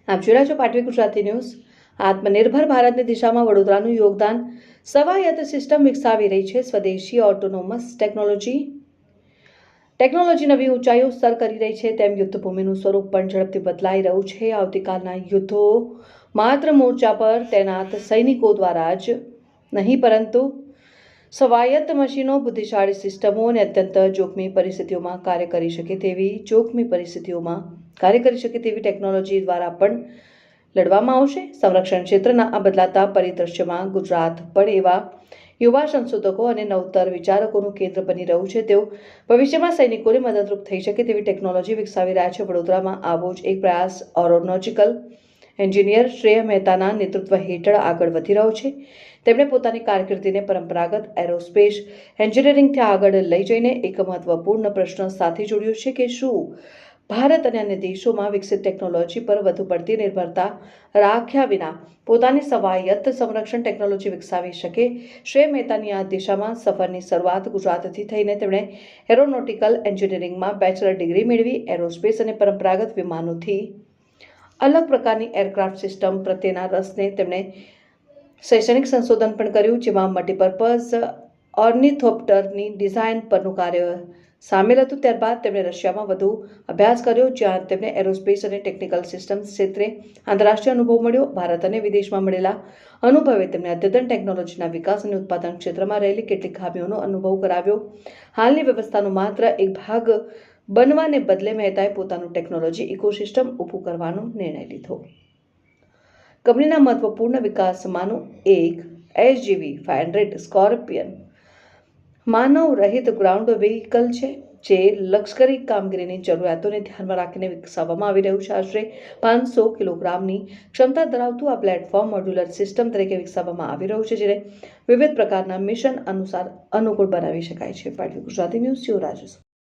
આપ જોઈ રહ્યા છો પાટવી ગુજરાતી ન્યૂઝ। આત્મનિર્ભર ભારતની દિશામાં વડોદરાનું યોગદાન। સ્વાયત્ત સિસ્ટમ વિકસાવી રહી છે સ્વદેશી ઓટોનોમસ ટેકનોલોજી નવી ઊંચાઈઓ સર કરી રહી છે। તેમ યુદ્ધભૂમિનું સ્વરૂપ પણ ઝડપથી બદલાઈ રહ્યું છે। આવતીકાલના યુદ્ધો માત્ર મોરચા પર તૈનાત સૈનિકો દ્વારા જ નહીં, પરંતુ સ્વાયત્ત મશીનો, બુદ્ધિશાળી સિસ્ટમો અને અત્યંત જોખમી પરિસ્થિતિઓમાં કાર્ય કરી શકે તેવી ટેકનોલોજી દ્વારા પણ લડવામાં આવશે। સંરક્ષણ ક્ષેત્રના આ બદલાતા પરિદૃશ્યમાં ગુજરાત પણ એવા યુવા સંશોધકો અને નવતર વિચારકોનું કેન્દ્ર બની રહ્યું છે। તેઓ ભવિષ્યમાં સૈનિકોને મદદરૂપ થઈ શકે તેવી ટેકનોલોજી વિકસાવી રહ્યા છે। વડોદરામાં આવો જ એક પ્રયાસ એરોનોટિકલ એન્જિનિયર શ્રેય મહેતાના નેતૃત્વ હેઠળ આગળ વધી રહ્યો છે। તેમણે પોતાની કારકિર્દીને પરંપરાગત એરોસ્પેસ એન્જિનિયરિંગથી આગળ લઈ જઈને એક મહત્વપૂર્ણ પ્રશ્ન સાથે જોડ્યો છે કે શું ભારત અને અન્ય દેશોમાં વિકસિત ટેકનોલોજી પર વધુ પડતી નિર્ભરતા રાખ્યા વિના પોતાની સ્વાયત્ત સંરક્ષણ ટેકનોલોજી વિકસાવી શકે। શ્રેય મહેતાની આ દિશામાં સફરની શરૂઆત ગુજરાતથી થઈને તેમણે એરોનોટિકલ એન્જિનિયરિંગમાં બેચલર ડિગ્રી મેળવી। એરોસ્પેસ અને પરંપરાગત વિમાનોથી અલગ પ્રકારની એરક્રાફ્ટ સિસ્ટમ પ્રત્યેના રસને તેમણે શૈક્ષણિક સંશોધન પણ કર્યું, જેમાં મલ્ટીપર્પઝ ઓર્નિથોપ્ટરની ડિઝાઇન પરનું કાર્ય સામેલ હતું। ત્યારબાદ તેમણે રશિયામાં વધુ અભ્યાસ કર્યો, જ્યાં તેમને એરોસ્પેસ અને ટેકનિકલ સિસ્ટમ્સ ક્ષેત્રે આંતરરાષ્ટ્રીય અનુભવ મળ્યો। ભારત અને વિદેશમાં મળેલા અનુભવે તેમને અદ્યતન ટેકનોલોજીના વિકાસ અને ઉત્પાદન ક્ષેત્રમાં રહેલી કેટલીક ખામીઓનો અનુભવ કરાવ્યો। હાલની વ્યવસ્થાનો માત્ર એક ભાગ બનવાને બદલે મહેતાએ પોતાનું ટેકનોલોજી ઇકોસિસ્ટમ ઊભું કરવાનો નિર્ણય લીધો। કંપનીના મહત્વપૂર્ણ વિકાસમાંનું એક SGV-500 સ્કોર્પિયન માનવ રહિત ગ્રાઉન્ડ વ્હીકલ છે, જે લશ્કરી કામગીરીની જરૂરિયાતોને ધ્યાનમાં રાખીને વિકસાવવામાં આવી રહ્યું છે। આશરે 500 કિલોગ્રામની ક્ષમતા ધરાવતું આ પ્લેટફોર્મ મોડ્યુલર સિસ્ટમ તરીકે વિકસાવવામાં આવી રહ્યું છે, જેને વિવિધ પ્રકારના મિશન અનુસાર અનુકૂળ બનાવી શકાય છે। પાટવી ગુજરાતી ન્યૂઝ, રાજેશ।